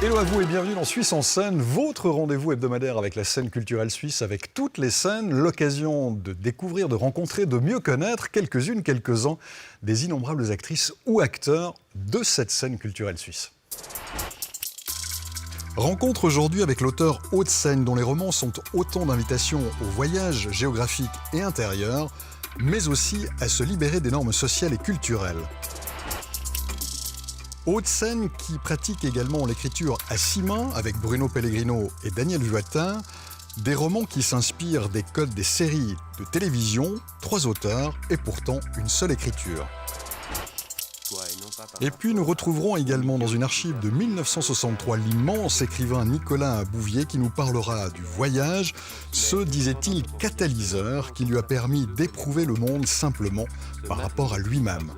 Hello à vous et bienvenue dans Suisse en scène, votre rendez-vous hebdomadaire avec la scène culturelle suisse, avec toutes les scènes, l'occasion de découvrir, de rencontrer, de mieux connaître quelques-unes, quelques-uns des innombrables actrices ou acteurs de cette scène culturelle suisse. Rencontre aujourd'hui avec l'auteur Haute-Seine, dont les romans sont autant d'invitations au voyage géographique et intérieur, mais aussi à se libérer des normes sociales et culturelles. Haute-Seine qui pratique également l'écriture à 6 mains avec Bruno Pellegrino et Daniel Vuattin, des romans qui s'inspirent des codes des séries de télévision, 3 auteurs et pourtant une seule écriture. Et puis nous retrouverons également dans une archive de 1963 l'immense écrivain Nicolas Bouvier qui nous parlera du voyage, ce, disait-il, catalyseur qui lui a permis d'éprouver le monde simplement par rapport à lui-même.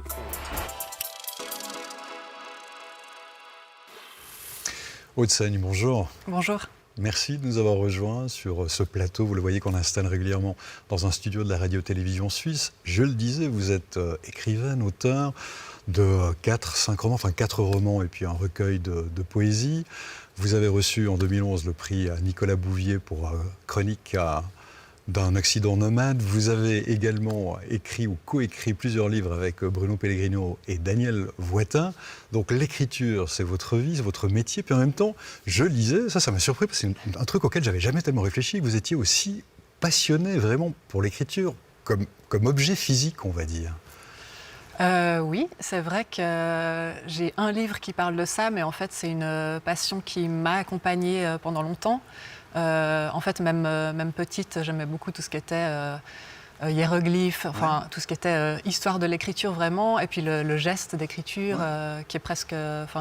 Haute-Seine, bonjour. Bonjour. Merci de nous avoir rejoints sur ce plateau. Vous le voyez qu'on installe régulièrement dans un studio de la radio-télévision suisse. Je le disais, vous êtes écrivaine, auteur de 4 romans et puis un recueil de poésie. Vous avez reçu en 2011 le prix Nicolas Bouvier pour Chronique d'un accident nomade. Vous avez également écrit ou coécrit plusieurs livres avec Bruno Pellegrino et Daniel Vuattin. Donc l'écriture, c'est votre vie, c'est votre métier. Puis en même temps, je lisais, ça m'a surpris, parce que c'est un truc auquel j'avais jamais tellement réfléchi, que vous étiez aussi passionné vraiment pour l'écriture comme objet physique, on va dire. Oui, c'est vrai que j'ai un livre qui parle de ça, mais en fait c'est une passion qui m'a accompagnée pendant longtemps. En fait, même petite, j'aimais beaucoup tout ce qui était hiéroglyphes, tout ce qui était histoire de l'écriture vraiment, et puis le geste d'écriture qui est presque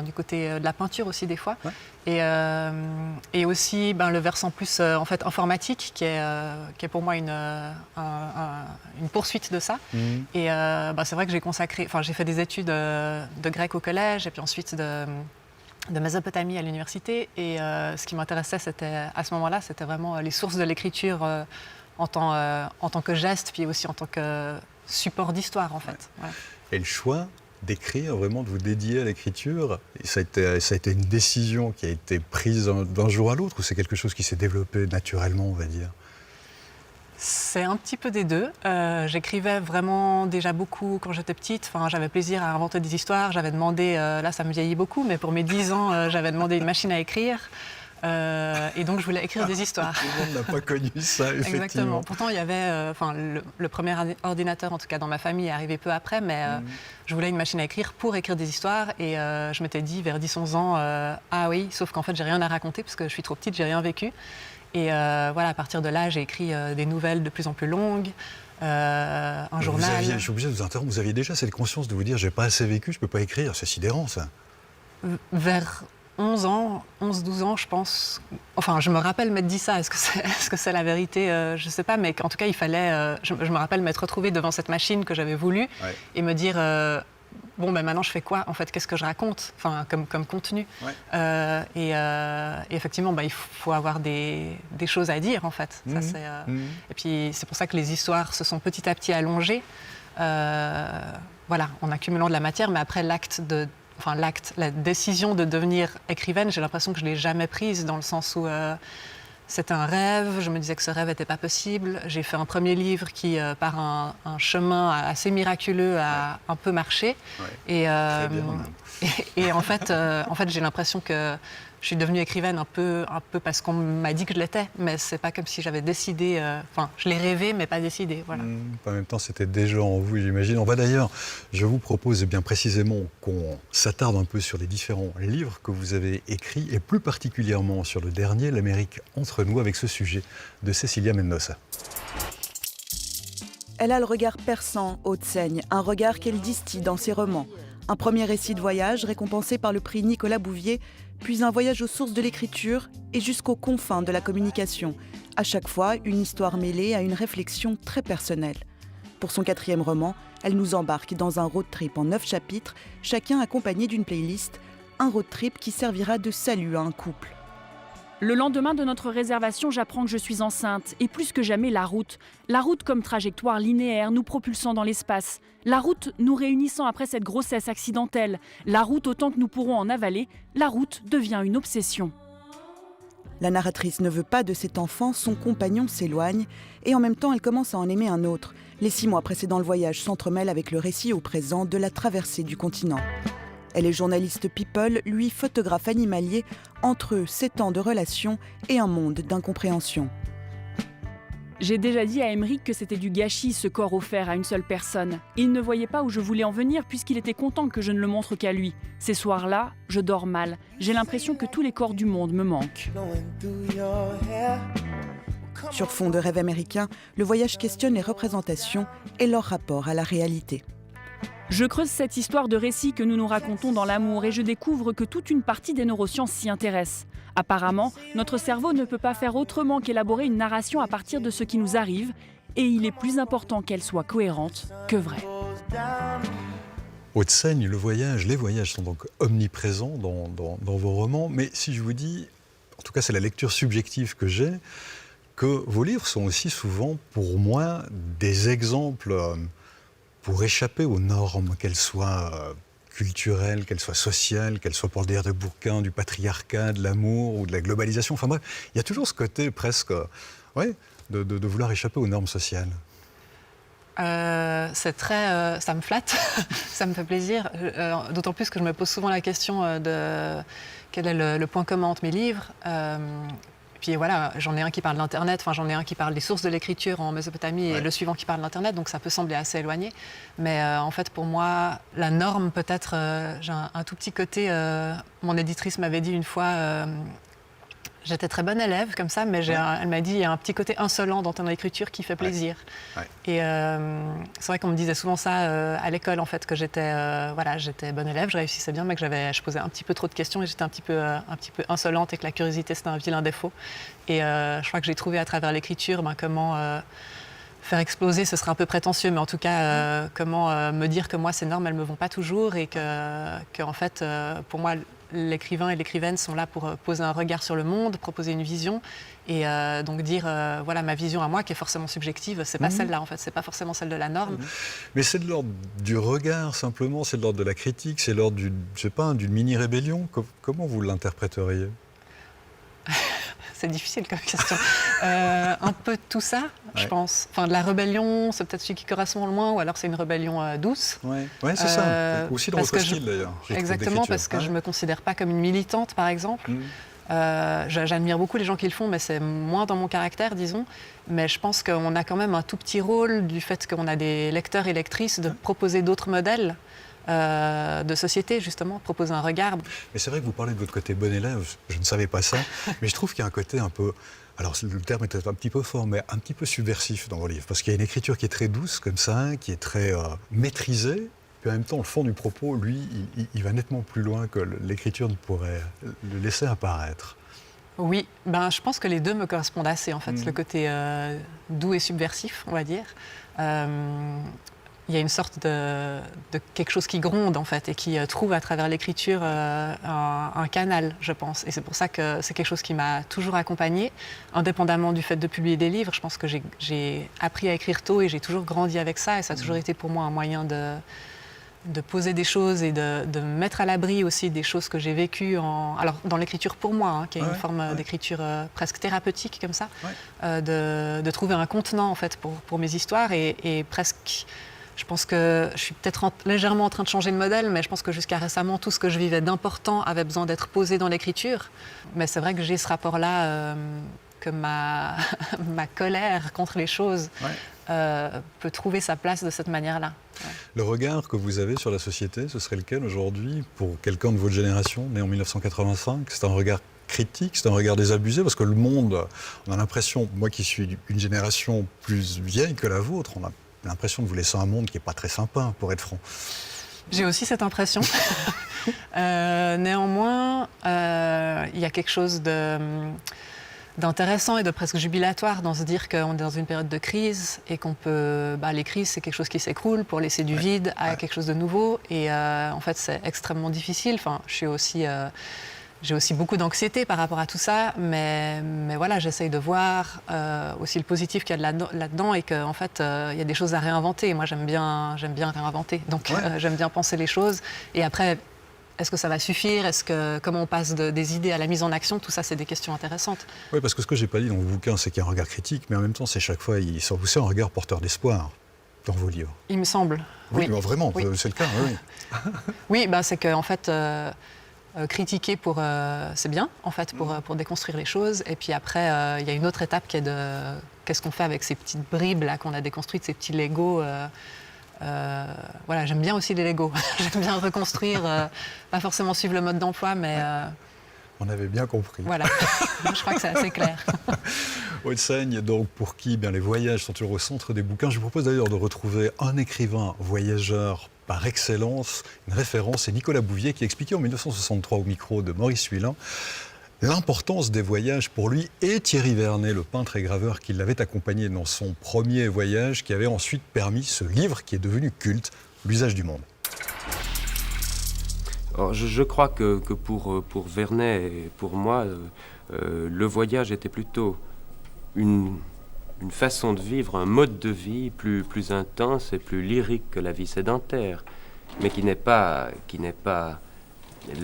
du côté de la peinture aussi des fois. Ouais. Et aussi le versant plus informatique qui est pour moi une poursuite de ça. Et c'est vrai que j'ai fait des études de grec au collège et puis ensuite de Mésopotamie à l'université, et ce qui m'intéressait à ce moment-là, c'était vraiment les sources de l'écriture en tant que geste, puis aussi en tant que support d'histoire en fait. Ouais. Voilà. Et le choix d'écrire, vraiment de vous dédier à l'écriture, ça a été une décision qui a été prise d'un jour à l'autre, ou c'est quelque chose qui s'est développé naturellement, on va dire? C'est un petit peu des deux. J'écrivais vraiment déjà beaucoup quand j'étais petite. J'avais plaisir à inventer des histoires. J'avais demandé, là ça me vieillit beaucoup, mais pour mes 10 ans, j'avais demandé une machine à écrire. Et donc je voulais écrire des histoires. Tout le monde n'a pas connu ça, effectivement. Exactement. Pourtant, il y avait, le premier ordinateur, en tout cas dans ma famille, est arrivé peu après, mais je voulais une machine à écrire pour écrire des histoires. Et je m'étais dit vers 10-11 ans, ah oui, sauf qu'en fait, j'ai rien à raconter parce que je suis trop petite, j'ai rien vécu. Et à partir de là, j'ai écrit des nouvelles de plus en plus longues, un journal. Je suis obligé de vous interrompre, vous aviez déjà cette conscience de vous dire, j'ai pas assez vécu, je peux pas écrire, c'est sidérant ça. Vers 11 ans, 11-12 ans, je pense. Enfin, je me rappelle m'être dit ça. Est-ce que c'est la vérité? Je sais pas, mais en tout cas, il fallait. Je me rappelle m'être retrouvée devant cette machine que j'avais voulu et me dire bon, maintenant, je fais quoi? En fait, qu'est-ce que je raconte? Comme contenu. Ouais. Et effectivement, il faut avoir des choses à dire, en fait. Ça, et puis, c'est pour ça que les histoires se sont petit à petit allongées. En accumulant de la matière, mais après la décision de devenir écrivaine, j'ai l'impression que je ne l'ai jamais prise, dans le sens où c'était un rêve, je me disais que ce rêve n'était pas possible. J'ai fait un premier livre qui, par un chemin assez miraculeux, a un peu marché. Ouais. Et en fait, j'ai l'impression que je suis devenue écrivaine un peu parce qu'on m'a dit que je l'étais, mais c'est pas comme si j'avais décidé. Je l'ai rêvé, mais pas décidé. Voilà. En même temps, c'était déjà en vous, j'imagine. Je vous propose bien précisément qu'on s'attarde un peu sur les différents livres que vous avez écrits, et plus particulièrement sur le dernier, L'Amérique entre nous, avec ce sujet de Cecilia Mendoza. Elle a le regard perçant, Haute-Seine, un regard qu'elle distille dans ses romans. Un premier récit de voyage récompensé par le prix Nicolas Bouvier, puis un voyage aux sources de l'écriture et jusqu'aux confins de la communication. À chaque fois, une histoire mêlée à une réflexion très personnelle. Pour son 4e roman, elle nous embarque dans un road trip en 9 chapitres, chacun accompagné d'une playlist, un road trip qui servira de salut à un couple. Le lendemain de notre réservation, j'apprends que je suis enceinte. Et plus que jamais, la route. La route comme trajectoire linéaire, nous propulsant dans l'espace. La route nous réunissant après cette grossesse accidentelle. La route autant que nous pourrons en avaler. La route devient une obsession. La narratrice ne veut pas de cet enfant, son compagnon s'éloigne et en même temps elle commence à en aimer un autre. Les 6 mois précédant le voyage s'entremêlent avec le récit au présent de la traversée du continent. Elle est journaliste people, lui photographe animalier, entre eux 7 ans de relation et un monde d'incompréhension. J'ai déjà dit à Aymeric que c'était du gâchis ce corps offert à une seule personne. Il ne voyait pas où je voulais en venir puisqu'il était content que je ne le montre qu'à lui. Ces soirs-là, je dors mal. J'ai l'impression que tous les corps du monde me manquent. Sur fond de rêve américain, le voyage questionne les représentations et leur rapport à la réalité. Je creuse cette histoire de récit que nous nous racontons dans l'amour et je découvre que toute une partie des neurosciences s'y intéresse. Apparemment, notre cerveau ne peut pas faire autrement qu'élaborer une narration à partir de ce qui nous arrive et il est plus important qu'elle soit cohérente que vraie. Haute-Seigne, les voyages sont donc omniprésents dans vos romans, mais si je vous dis, en tout cas c'est la lecture subjective que j'ai, que vos livres sont aussi souvent pour moi des exemples pour échapper aux normes, qu'elles soient culturelles, qu'elles soient sociales, qu'elles soient pour le dire de bouquins, du patriarcat, de l'amour ou de la globalisation. Enfin bref, il y a toujours ce côté presque de vouloir échapper aux normes sociales. C'est très, ça me flatte, ça me fait plaisir, d'autant plus que je me pose souvent la question de quel est le point commun entre mes livres. Puis voilà, j'en ai un qui parle d'Internet, enfin j'en ai un qui parle des sources de l'écriture en Mésopotamie et le suivant qui parle d'Internet, donc ça peut sembler assez éloigné. Mais en fait, pour moi, la norme peut-être, j'ai un tout petit côté, mon éditrice m'avait dit une fois, j'étais très bonne élève comme ça, mais elle m'a dit, il y a un petit côté insolent dans ton écriture qui fait plaisir. Ouais. Et c'est vrai qu'on me disait souvent ça à l'école, en fait, que j'étais bonne élève, je réussissais bien, mais que je posais un petit peu trop de questions et j'étais un petit peu insolente et que la curiosité, c'était un vilain défaut. Et je crois que j'ai trouvé à travers l'écriture comment faire exploser, ce serait un peu prétentieux, mais en tout cas, comment me dire que moi, ces normes, elles ne me vont pas toujours et que en fait, pour moi, l'écrivain et l'écrivaine sont là pour poser un regard sur le monde, proposer une vision et donc dire voilà ma vision à moi qui est forcément subjective, c'est pas celle-là en fait, c'est pas forcément celle de la norme. Mais c'est de l'ordre du regard simplement, c'est de l'ordre de la critique, c'est de l'ordre d'une mini-rébellion. Comment vous l'interpréteriez? C'est difficile comme question. Un peu de tout ça, je pense. Enfin, de la rébellion, c'est peut-être celui qui correspond le moins, ou alors c'est une rébellion douce. Oui, c'est ça. Aussi dans votre style, d'ailleurs. Exactement, parce que je ne me considère pas comme une militante, par exemple. J'admire beaucoup les gens qui le font, mais c'est moins dans mon caractère, disons. Mais je pense qu'on a quand même un tout petit rôle du fait qu'on a des lecteurs et lectrices de proposer d'autres modèles. De société, justement, proposer un regard. Mais c'est vrai que vous parlez de votre côté bon élève, je ne savais pas ça, mais je trouve qu'il y a un côté un peu, alors le terme est peut-être un petit peu fort, mais un petit peu subversif dans vos livres, parce qu'il y a une écriture qui est très douce, comme ça, qui est très maîtrisée, puis en même temps, le fond du propos, lui, il va nettement plus loin que l'écriture ne pourrait le laisser apparaître. Oui, je pense que les deux me correspondent assez, en fait, le côté doux et subversif, on va dire. Il y a une sorte de quelque chose qui gronde, en fait, et qui trouve à travers l'écriture un canal, je pense. Et c'est pour ça que c'est quelque chose qui m'a toujours accompagnée, indépendamment du fait de publier des livres. Je pense que j'ai appris à écrire tôt et j'ai toujours grandi avec ça. Et ça a toujours été pour moi un moyen de poser des choses et de mettre à l'abri aussi des choses que j'ai vécues alors dans l'écriture pour moi, qui est une forme d'écriture presque thérapeutique comme ça, de trouver un contenant, en fait, pour mes histoires et presque... Je pense que je suis peut-être légèrement en train de changer de modèle, mais je pense que jusqu'à récemment, tout ce que je vivais d'important avait besoin d'être posé dans l'écriture. Mais c'est vrai que j'ai ce rapport-là, que ma colère contre les choses peut trouver sa place de cette manière-là. Ouais. Le regard que vous avez sur la société, ce serait lequel aujourd'hui pour quelqu'un de votre génération, né en 1985? C'est un regard critique, c'est un regard désabusé, parce que le monde, on a l'impression, moi qui suis une génération plus vieille que la vôtre, on a l'impression de vous laisser un monde qui n'est pas très sympa, pour être franc. J'ai aussi cette impression. Néanmoins, il y a quelque chose d'intéressant et de presque jubilatoire dans se dire qu'on est dans une période de crise et qu'on peut... les crises, c'est quelque chose qui s'écroule pour laisser du vide à quelque chose de nouveau. Et en fait, c'est extrêmement difficile. Enfin, je suis aussi... j'ai aussi beaucoup d'anxiété par rapport à tout ça, mais voilà, j'essaye de voir aussi le positif qu'il y a là-dedans et qu'en fait, il y a des choses à réinventer. Moi, j'aime bien réinventer, donc j'aime bien penser les choses. Et après, est-ce que ça va suffire? Comment on passe des idées à la mise en action? Tout ça, c'est des questions intéressantes. Oui, parce que ce que je n'ai pas dit dans vos bouquins, c'est qu'il y a un regard critique, mais en même temps, c'est chaque fois, c'est un regard porteur d'espoir dans vos livres. Il me semble. Oui, mais vraiment, oui. C'est le cas, oui. Oui, c'est qu'en fait, critiquer c'est bien, en fait, pour déconstruire les choses. Et puis après, il y a une autre étape qui est qu'est-ce qu'on fait avec ces petites bribes là qu'on a déconstruites, ces petits Legos. Voilà, j'aime bien aussi les Legos. J'aime bien reconstruire, pas forcément suivre le mode d'emploi, mais... On avait bien compris. Voilà, je crois que c'est assez clair. Haute-Seigne, donc pour qui les voyages sont toujours au centre des bouquins. Je vous propose d'ailleurs de retrouver un écrivain voyageur par excellence, une référence, c'est Nicolas Bouvier qui expliquait en 1963 au micro de Maurice Huilin l'importance des voyages pour lui et Thierry Vernet, le peintre et graveur qui l'avait accompagné dans son premier voyage, qui avait ensuite permis ce livre qui est devenu culte, L'usage du monde. Alors, je crois que pour Vernet et pour moi, le voyage était plutôt une façon de vivre, un mode de vie plus intense et plus lyrique que la vie sédentaire, mais qui n'est pas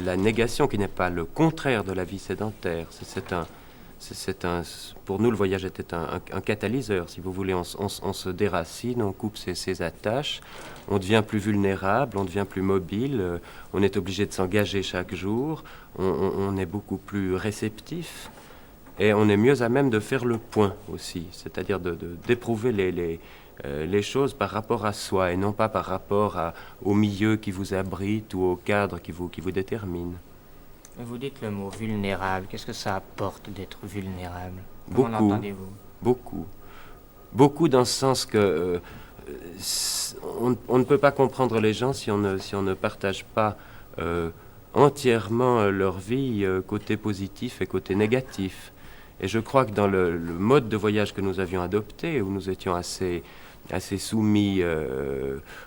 la négation, qui n'est pas le contraire de la vie sédentaire. Pour nous, le voyage était un catalyseur, si vous voulez. On se déracine, on coupe ses attaches, on devient plus vulnérable, on devient plus mobile, on est obligé de s'engager chaque jour, on est beaucoup plus réceptif et on est mieux à même de faire le point aussi, c'est-à-dire d'éprouver les choses par rapport à soi et non pas par rapport au milieu qui vous abrite ou au cadre qui vous détermine. Vous dites le mot vulnérable. Qu'est-ce que ça apporte d'être vulnérable? Comment Beaucoup. l'entendez-vous? Beaucoup. Beaucoup dans ce sens que on ne peut pas comprendre les gens si on ne partage pas entièrement leur vie, côté positif et côté négatif. Et je crois que dans le mode de voyage que nous avions adopté, où nous étions assez soumis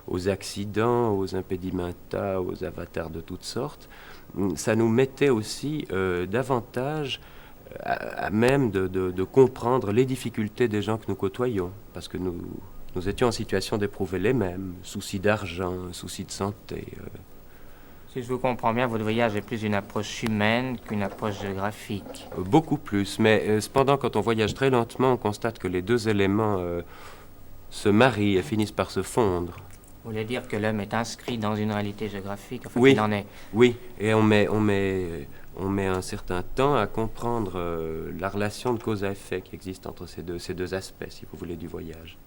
aux accidents, aux impedimenta, aux avatars de toutes sortes, ça nous mettait aussi davantage à même de comprendre les difficultés des gens que nous côtoyons, parce que nous étions en situation d'éprouver les mêmes, soucis d'argent, soucis de santé. Si je vous comprends bien, votre voyage est plus une approche humaine qu'une approche géographique. Beaucoup plus, mais cependant, quand on voyage très lentement, on constate que les deux éléments se marient et finissent par se fondre. Vous voulez dire que l'homme est inscrit dans une réalité géographique? Enfin, Oui. il en est. Oui, et on met un certain temps à comprendre la relation de cause à effet qui existe entre ces deux aspects, si vous voulez, du voyage.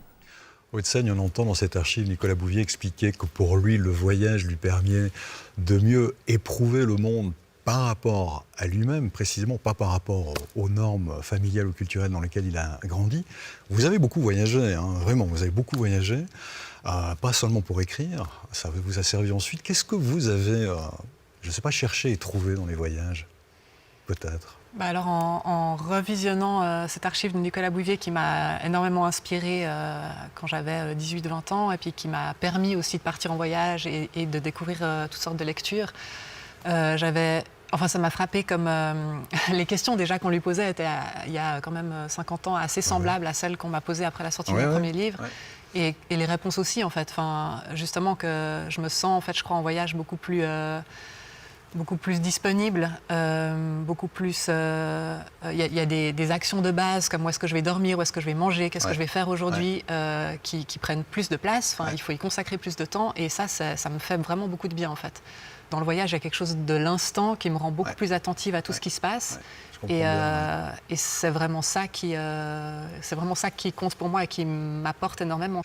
Haute-Seigne, on entend dans cette archive Nicolas Bouvier expliquer que pour lui, le voyage lui permet de mieux éprouver le monde par rapport à lui-même, précisément, pas par rapport aux normes familiales ou culturelles dans lesquelles il a grandi. Vous avez beaucoup voyagé, hein, vraiment, vous avez beaucoup voyagé, pas seulement pour écrire, ça vous a servi ensuite. Qu'est-ce que vous avez, je ne sais pas, cherché et trouvé dans les voyages, peut-être? Alors en revisionnant cette archive de Nicolas Bouvier qui m'a énormément inspirée quand j'avais 18-20 ans et puis qui m'a permis aussi de partir en voyage et de découvrir toutes sortes de lectures, ça m'a frappé comme les questions déjà qu'on lui posait étaient il y a quand même 50 ans assez semblables à celles qu'on m'a posées après la sortie de mon premier livre. Ouais. Et les réponses aussi en fait. Justement que je me sens en fait, je crois, en voyage beaucoup plus disponible, beaucoup plus... Il y a des actions de base comme où est-ce que je vais dormir, où est-ce que je vais manger, qu'est-ce que je vais faire aujourd'hui, qui prennent plus de place. Il faut y consacrer plus de temps et ça me fait vraiment beaucoup de bien en fait. Dans le voyage, il y a quelque chose de l'instant qui me rend beaucoup plus attentive à tout ce qui se passe. Et c'est vraiment ça qui compte pour moi et qui m'apporte énormément.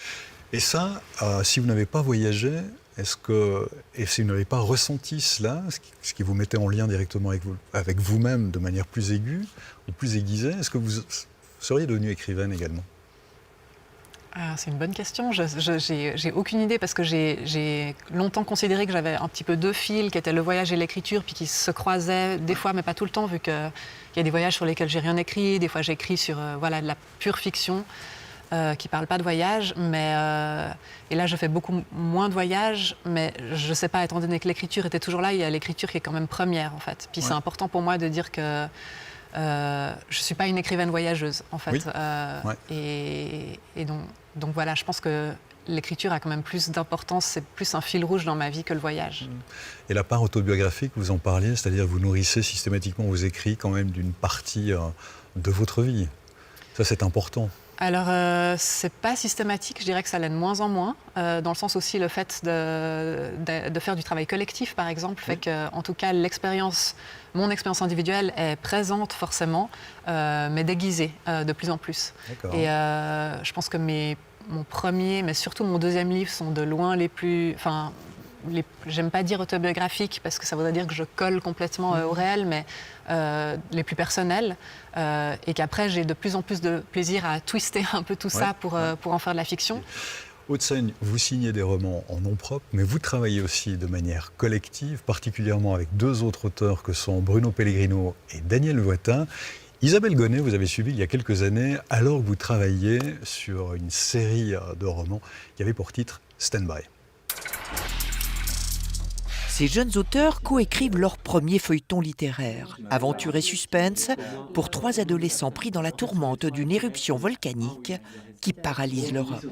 Et ça, si vous n'avez pas voyagé, et si vous n'avez pas ressenti cela, ce qui vous mettait en lien directement avec vous-même de manière plus aiguë ou plus aiguisée, est-ce que vous seriez devenue écrivaine également? C'est une bonne question. J'ai aucune idée parce que j'ai longtemps considéré que j'avais un petit peu deux fils qui étaient le voyage et l'écriture, puis qui se croisaient des fois, mais pas tout le temps, vu qu'il y a des voyages sur lesquels j'ai rien écrit, des fois j'écris sur de la pure fiction. qui ne parle pas de voyage. Et là, je fais beaucoup moins de voyages, mais je ne sais pas, étant donné que l'écriture était toujours là, il y a l'écriture qui est quand même première, en fait. Puis c'est important pour moi de dire que je ne suis pas une écrivaine voyageuse, en fait. Oui. Et donc voilà, je pense que l'écriture a quand même plus d'importance, c'est plus un fil rouge dans ma vie que le voyage. Et la part autobiographique, vous en parliez, c'est-à-dire vous nourrissez systématiquement vos écrits quand même d'une partie de votre vie. Ça, c'est important. Alors, c'est pas systématique, je dirais que ça l'est de moins en moins, dans le sens aussi le fait de faire du travail collectif, par exemple, fait que, en tout cas, mon expérience individuelle est présente forcément, mais déguisée de plus en plus. D'accord. Et je pense que mon premier, mais surtout mon deuxième livre sont de loin les plus... j'aime pas dire autobiographiques parce que ça voudrait dire que je colle complètement au réel, mais les plus personnels. Et qu'après, j'ai de plus en plus de plaisir à twister un peu tout ça pour en faire de la fiction. Haute-Seigne, vous signez des romans en nom propre, mais vous travaillez aussi de manière collective, particulièrement avec 2 autres auteurs que sont Bruno Pellegrino et Daniel Loitin. Isabelle Gonnet, vous avez suivi il y a quelques années, alors que vous travailliez sur une série de romans qui avait pour titre Stand By. Ces jeunes auteurs coécrivent leur premier feuilleton littéraire, aventure et suspense, pour 3 adolescents pris dans la tourmente d'une éruption volcanique qui paralyse l'Europe.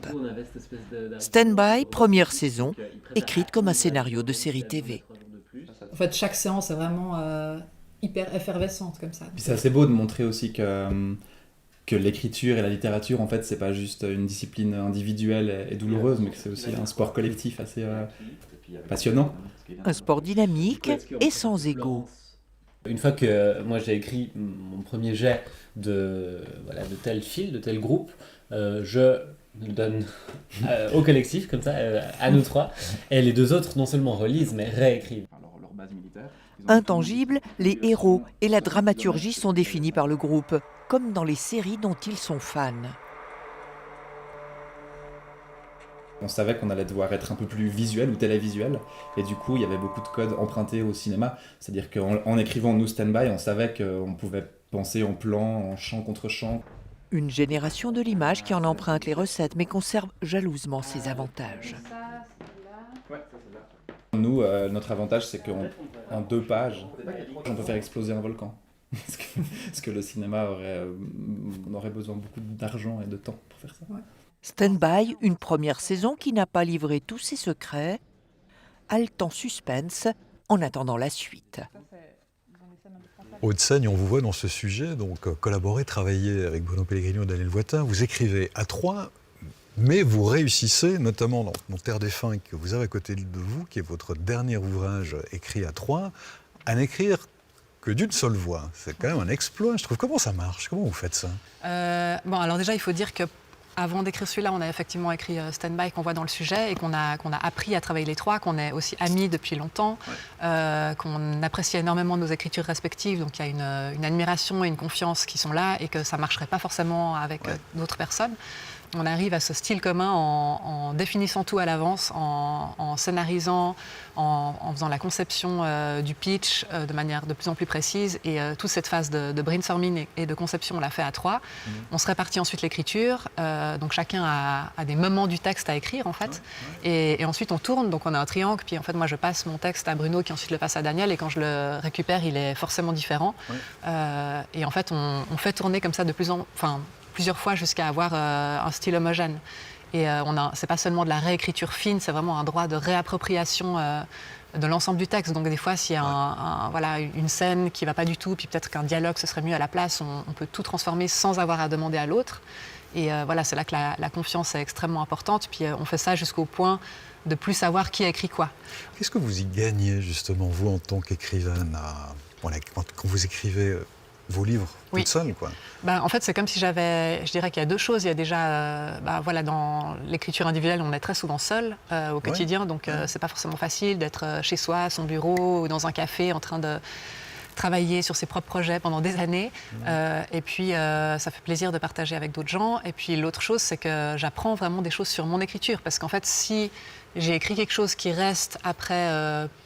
Stand By, première saison, écrite comme un scénario de série TV. En fait, chaque séance est vraiment hyper effervescente comme ça. Puis c'est assez beau de montrer aussi que l'écriture et la littérature, en fait, c'est pas juste une discipline individuelle et douloureuse, mais que c'est aussi un sport collectif assez passionnant. Un sport dynamique et sans ego. Une fois que moi j'ai écrit mon premier jet de tel fil, de tel groupe, je le donne au collectif, comme ça, à nous 3, et les 2 autres non seulement relisent, mais réécrivent. Intangibles, les héros et la dramaturgie sont définis par le groupe, comme dans les séries dont ils sont fans. On savait qu'on allait devoir être un peu plus visuel ou télévisuel, et du coup il y avait beaucoup de codes empruntés au cinéma, c'est-à-dire qu'en écrivant nous Stand By, on savait qu'on pouvait penser en plan, en champ contre champ. Une génération de l'image qui en emprunte les recettes mais conserve jalousement ses avantages. Nous, notre avantage, c'est qu'en 2 pages, on peut faire exploser un volcan. Parce que le cinéma on aurait besoin beaucoup d'argent et de temps pour faire ça. Stand By, une première saison qui n'a pas livré tous ses secrets, haletant suspense en attendant la suite. Haute-Seigne, on vous voit dans ce sujet, donc collaborer, travailler avec Bruno Pellegrino et Daniel Loitin. Vous écrivez à 3, mais vous réussissez, notamment dans Mon Terre défunt que vous avez à côté de vous, qui est votre dernier ouvrage écrit à 3, à n'écrire que d'une seule voix. C'est quand même un exploit, je trouve. Comment ça marche? Comment vous faites ça? Alors déjà, il faut dire que avant d'écrire celui-là, on a effectivement écrit Stand By qu'on voit dans le sujet et qu'on a appris à travailler les 3, qu'on est aussi amis depuis longtemps, qu'on apprécie énormément nos écritures respectives, donc il y a une admiration et une confiance qui sont là et que ça ne marcherait pas forcément avec d'autres personnes. On arrive à ce style commun en définissant tout à l'avance, en scénarisant, en faisant la conception du pitch de manière de plus en plus précise. Et toute cette phase de brainstorming et de conception, on l'a fait à 3. On se répartit ensuite l'écriture. Donc chacun a des moments du texte à écrire, en fait. Et ensuite, on tourne. Donc on a un triangle. Puis en fait, moi, je passe mon texte à Bruno, qui ensuite le passe à Daniel. Et quand je le récupère, il est forcément différent. Et en fait, on fait tourner comme ça plusieurs fois jusqu'à avoir un style homogène. Et c'est pas seulement de la réécriture fine, c'est vraiment un droit de réappropriation de l'ensemble du texte. Donc des fois, s'il y a une scène qui va pas du tout, puis peut-être qu'un dialogue, ce serait mieux à la place, on peut tout transformer sans avoir à demander à l'autre. Et c'est là que la confiance est extrêmement importante. Puis on fait ça jusqu'au point de plus savoir qui a écrit quoi. Qu'est-ce que vous y gagnez, justement, vous, en tant qu'écrivaine, quand vous écrivez vos livres toute seule, quoi? En fait, c'est comme si je dirais qu'il y a 2 choses. Il y a déjà, dans l'écriture individuelle, on est très souvent seul au quotidien, donc c'est pas forcément facile d'être chez soi, à son bureau, ou dans un café, en train de travailler sur ses propres projets pendant des années. Et puis, ça fait plaisir de partager avec d'autres gens. Et puis, l'autre chose, c'est que j'apprends vraiment des choses sur mon écriture. Parce qu'en fait, si j'ai écrit quelque chose qui reste après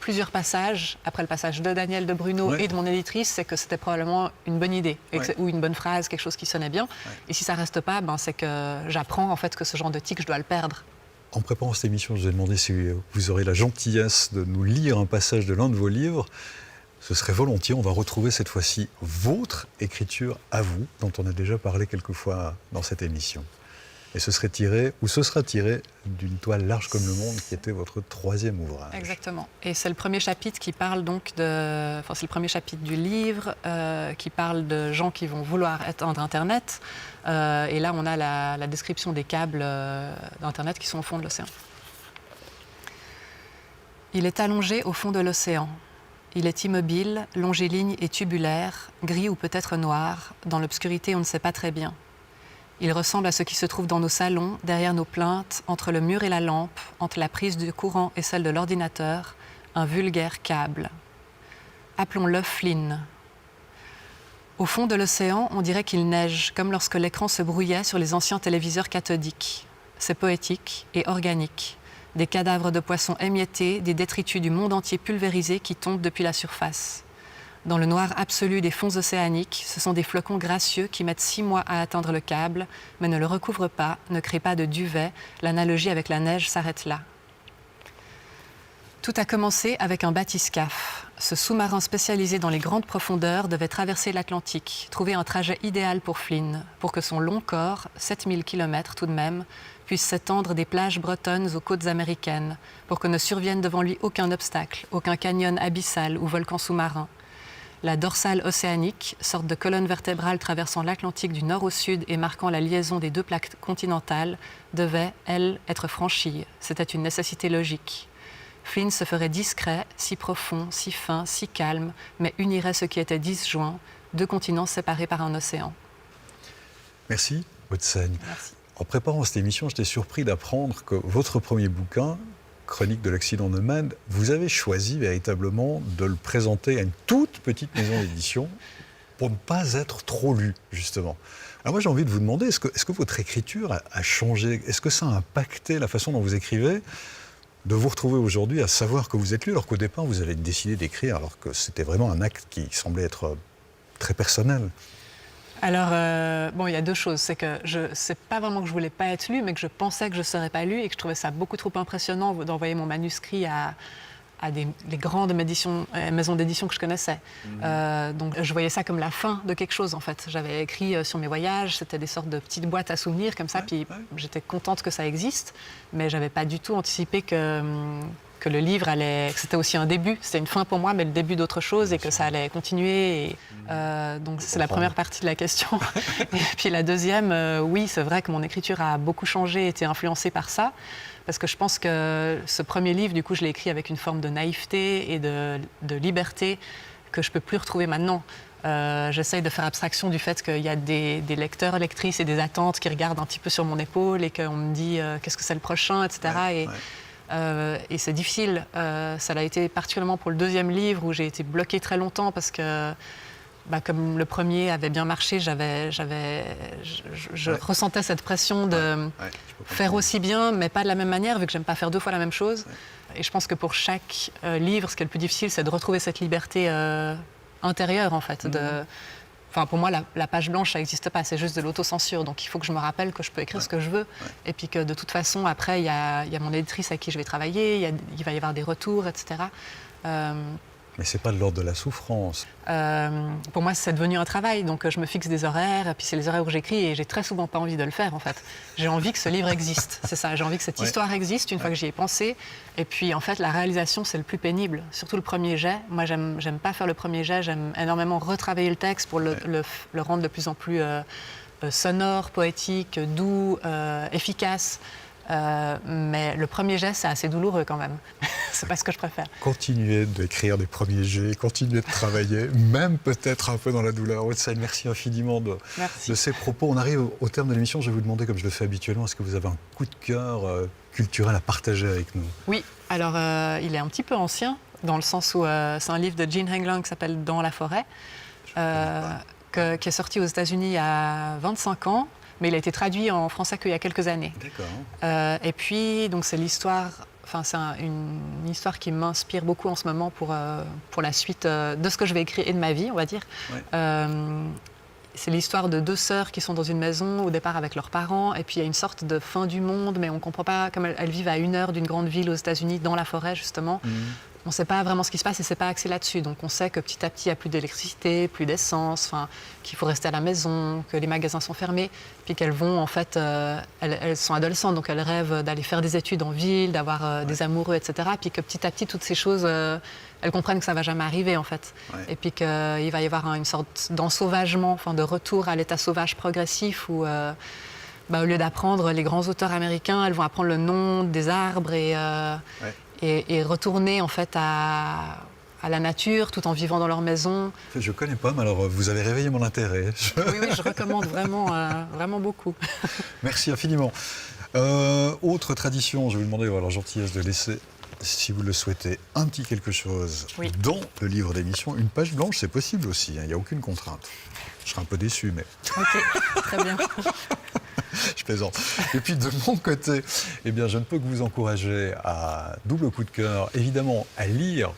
plusieurs passages, après le passage de Daniel, de Bruno et de mon éditrice, c'est que c'était probablement une bonne idée ou une bonne phrase, quelque chose qui sonnait bien. Et si ça reste pas, c'est que j'apprends en fait que ce genre de tic, je dois le perdre. En préparant cette émission, je vous ai demandé si vous aurez la gentillesse de nous lire un passage de l'un de vos livres. Ce serait volontiers. On va retrouver cette fois-ci votre écriture à vous, dont on a déjà parlé quelques fois dans cette émission. Et ce sera tiré d'une toile large comme le monde, qui était votre 3e ouvrage. Exactement. Et c'est le premier chapitre qui parle donc de... Enfin, c'est le premier chapitre du livre qui parle de gens qui vont vouloir éteindre Internet. Et là, on a la description des câbles d'Internet qui sont au fond de l'océan. Il est allongé au fond de l'océan. Il est immobile, longiligne et tubulaire, gris ou peut-être noir. Dans l'obscurité, on ne sait pas très bien. Il ressemble à ce qui se trouve dans nos salons, derrière nos plaintes, entre le mur et la lampe, entre la prise du courant et celle de l'ordinateur, un vulgaire câble. Appelons-le Flynn. Au fond de l'océan, on dirait qu'il neige, comme lorsque l'écran se brouillait sur les anciens téléviseurs cathodiques. C'est poétique et organique. Des cadavres de poissons émiettés, des détritus du monde entier pulvérisés qui tombent depuis la surface. Dans le noir absolu des fonds océaniques, ce sont des flocons gracieux qui mettent 6 mois à atteindre le câble, mais ne le recouvrent pas, ne créent pas de duvet. L'analogie avec la neige s'arrête là. Tout a commencé avec un bathyscaphe. Ce sous-marin spécialisé dans les grandes profondeurs devait traverser l'Atlantique, trouver un trajet idéal pour Flynn, pour que son long corps, 7000 km tout de même, puisse s'étendre des plages bretonnes aux côtes américaines, pour que ne survienne devant lui aucun obstacle, aucun canyon abyssal ou volcan sous-marin. La dorsale océanique, sorte de colonne vertébrale traversant l'Atlantique du nord au sud et marquant la liaison des 2 plaques continentales, devait, elle, être franchie. C'était une nécessité logique. Flynn se ferait discret, si profond, si fin, si calme, mais unirait ce qui était disjoint, 2 continents séparés par un océan. Merci, Haute-Seigne. Merci. En préparant cette émission, j'étais surpris d'apprendre que votre premier bouquin, Chronique de l'accident nomade, vous avez choisi véritablement de le présenter à une toute petite maison d'édition pour ne pas être trop lu, justement. Alors moi, j'ai envie de vous demander, est-ce que votre écriture a changé? Est-ce que ça a impacté la façon dont vous écrivez, de vous retrouver aujourd'hui à savoir que vous êtes lu, alors qu'au départ, vous avez décidé d'écrire, alors que c'était vraiment un acte qui semblait être très personnel? Alors, il y a 2 choses. C'est que c'est pas vraiment que je voulais pas être lue, mais que je pensais que je serais pas lue et que je trouvais ça beaucoup trop impressionnant d'envoyer mon manuscrit à les grandes maisons d'édition que je connaissais. Donc, je voyais ça comme la fin de quelque chose, en fait. J'avais écrit sur mes voyages, c'était des sortes de petites boîtes à souvenirs, comme ça, puis j'étais contente que ça existe, mais j'avais pas du tout anticipé que le livre que c'était aussi un début, c'était une fin pour moi, mais le début d'autre chose et que ça allait continuer. Donc c'est la première partie de la question. Et puis la deuxième, oui, c'est vrai que mon écriture a beaucoup changé, été influencée par ça, parce que je pense que ce premier livre, du coup, je l'ai écrit avec une forme de naïveté et de liberté que je peux plus retrouver maintenant. J'essaye de faire abstraction du fait qu'il y a des lecteurs, lectrices et des attentes qui regardent un petit peu sur mon épaule et qu'on me dit qu'est-ce que c'est le prochain, etc. Et c'est difficile. Ça l'a été particulièrement pour le 2e livre où j'ai été bloquée très longtemps parce que, comme le premier avait bien marché, je ressentais cette pression de faire aussi bien, mais pas de la même manière, vu que j'aime pas faire 2 fois la même chose. Et je pense que pour chaque livre, ce qui est le plus difficile, c'est de retrouver cette liberté intérieure, en fait. Enfin, pour moi, la page blanche, ça n'existe pas, c'est juste de l'autocensure. Donc il faut que je me rappelle que je peux écrire ce que je veux. Et puis que de toute façon, après, il y a mon éditrice avec qui je vais travailler, il va y avoir des retours, etc. Mais ce n'est pas de l'ordre de la souffrance. Pour moi, c'est devenu un travail. Donc je me fixe des horaires, et puis c'est les horaires où j'écris, et j'ai très souvent pas envie de le faire, en fait. J'ai envie que ce livre existe, c'est ça. J'ai envie que cette histoire existe une fois que j'y ai pensé. Et puis, en fait, la réalisation, c'est le plus pénible. Surtout le premier jet. Moi, j'aime pas faire le premier jet. J'aime énormément retravailler le texte pour le rendre de plus en plus sonore, poétique, doux, efficace. Mais le premier jet, c'est assez douloureux quand même. C'est pas ce que je préfère. Continuez d'écrire des premiers jets, continuez de travailler, même peut-être un peu dans la douleur. Haute-Seigne, merci infiniment de ces propos. On arrive au terme de l'émission. Je vais vous demander, comme je le fais habituellement, est-ce que vous avez un coup de cœur culturel à partager avec nous? Oui, alors il est un petit peu ancien, dans le sens où c'est un livre de Jean Hengling qui s'appelle Dans la forêt, qui est sorti aux États-Unis il y a 25 ans, mais il a été traduit en français qu'il y a quelques années. D'accord. Et puis, donc, c'est l'histoire... Enfin, c'est une histoire qui m'inspire beaucoup en ce moment pour la suite de ce que je vais écrire et de ma vie, on va dire. Ouais. C'est l'histoire de 2 sœurs qui sont dans une maison au départ avec leurs parents, et puis il y a une sorte de fin du monde, mais on ne comprend pas, comme elles vivent à 1 heure d'une grande ville aux États-Unis, dans la forêt justement. On ne sait pas vraiment ce qui se passe et c'est pas axé là-dessus. Donc on sait que petit à petit, il n'y a plus d'électricité, plus d'essence, qu'il faut rester à la maison, que les magasins sont fermés, puis qu'elles vont, en fait, elles sont adolescentes, donc elles rêvent d'aller faire des études en ville, d'avoir des amoureux, etc. Puis que petit à petit, toutes ces choses, elles comprennent que ça ne va jamais arriver, en fait. Ouais. Et puis qu'il va y avoir une sorte d'ensauvagement, enfin de retour à l'état sauvage progressif où... au lieu d'apprendre les grands auteurs américains, elles vont apprendre le nom des arbres et retourner en fait à la nature tout en vivant dans leur maison. Je ne connais pas, mais alors vous avez réveillé mon intérêt. Oui, je recommande vraiment, vraiment beaucoup. Merci infiniment. Autre tradition, je vais vous demander la gentillesse de laisser, si vous le souhaitez, un petit quelque chose dans le livre d'émission. Une page blanche, c'est possible aussi, il n'y a aucune contrainte. Je serai un peu déçu, mais... Ok, très bien. Je plaisante. Et puis de mon côté, je ne peux que vous encourager à double coup de cœur, évidemment à lire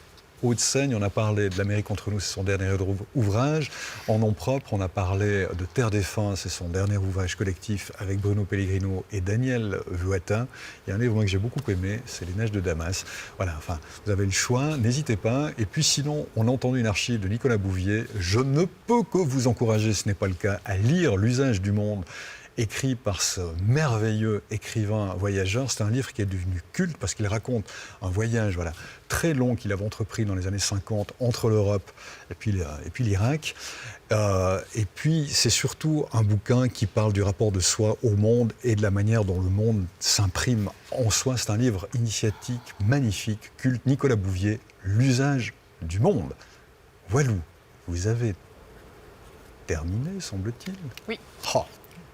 Hauts-de-Seigne. On a parlé de L'Amérique contre nous, c'est son dernier ouvrage. En nom propre, on a parlé de Terre des Fins, c'est son dernier ouvrage collectif avec Bruno Pellegrino et Daniel Vuattin. Il y a un livre moi, que j'ai beaucoup aimé, c'est Les Neiges de Damas. Voilà, enfin, vous avez le choix, n'hésitez pas. Et puis sinon, on a entendu une archive de Nicolas Bouvier. Je ne peux que vous encourager, ce n'est pas le cas, à lire L'usage du monde, écrit par ce merveilleux écrivain voyageur. C'est un livre qui est devenu culte parce qu'il raconte un voyage très long qu'il avait entrepris dans les années 50 entre l'Europe et puis l'Irak. Et puis c'est surtout un bouquin qui parle du rapport de soi au monde et de la manière dont le monde s'imprime en soi. C'est un livre initiatique, magnifique, culte. Nicolas Bouvier, L'usage du monde. Voilà, vous avez terminé, semble-t-il. Oui. Oh.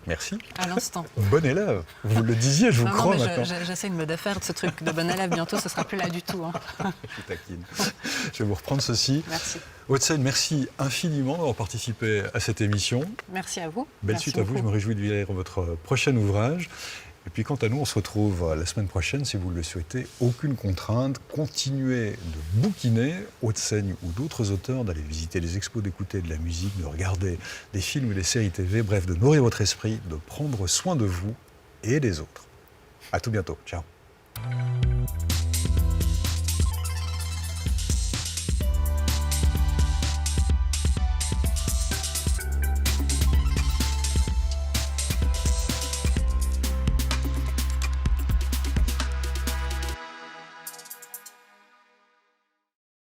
Merci. À l'instant. Bon élève. Vous le disiez, je vous crois maintenant. J'essaie de me défaire de ce truc de bon élève. Bientôt, ce ne sera plus là du tout. Je vous taquine. Je vais vous reprendre ceci. Merci. Hauts-de-Seigne, merci infiniment d'avoir participé à cette émission. Merci à vous. Belle suite à vous. Je me réjouis de lire votre prochain ouvrage. Et puis quant à nous, on se retrouve la semaine prochaine, si vous le souhaitez. Aucune contrainte. Continuez de bouquiner Hauts-de-Seigne ou d'autres auteurs, d'aller visiter les expos, d'écouter de la musique, de regarder des films ou des séries TV, bref, de nourrir votre esprit, de prendre soin de vous et des autres. À tout bientôt. Ciao.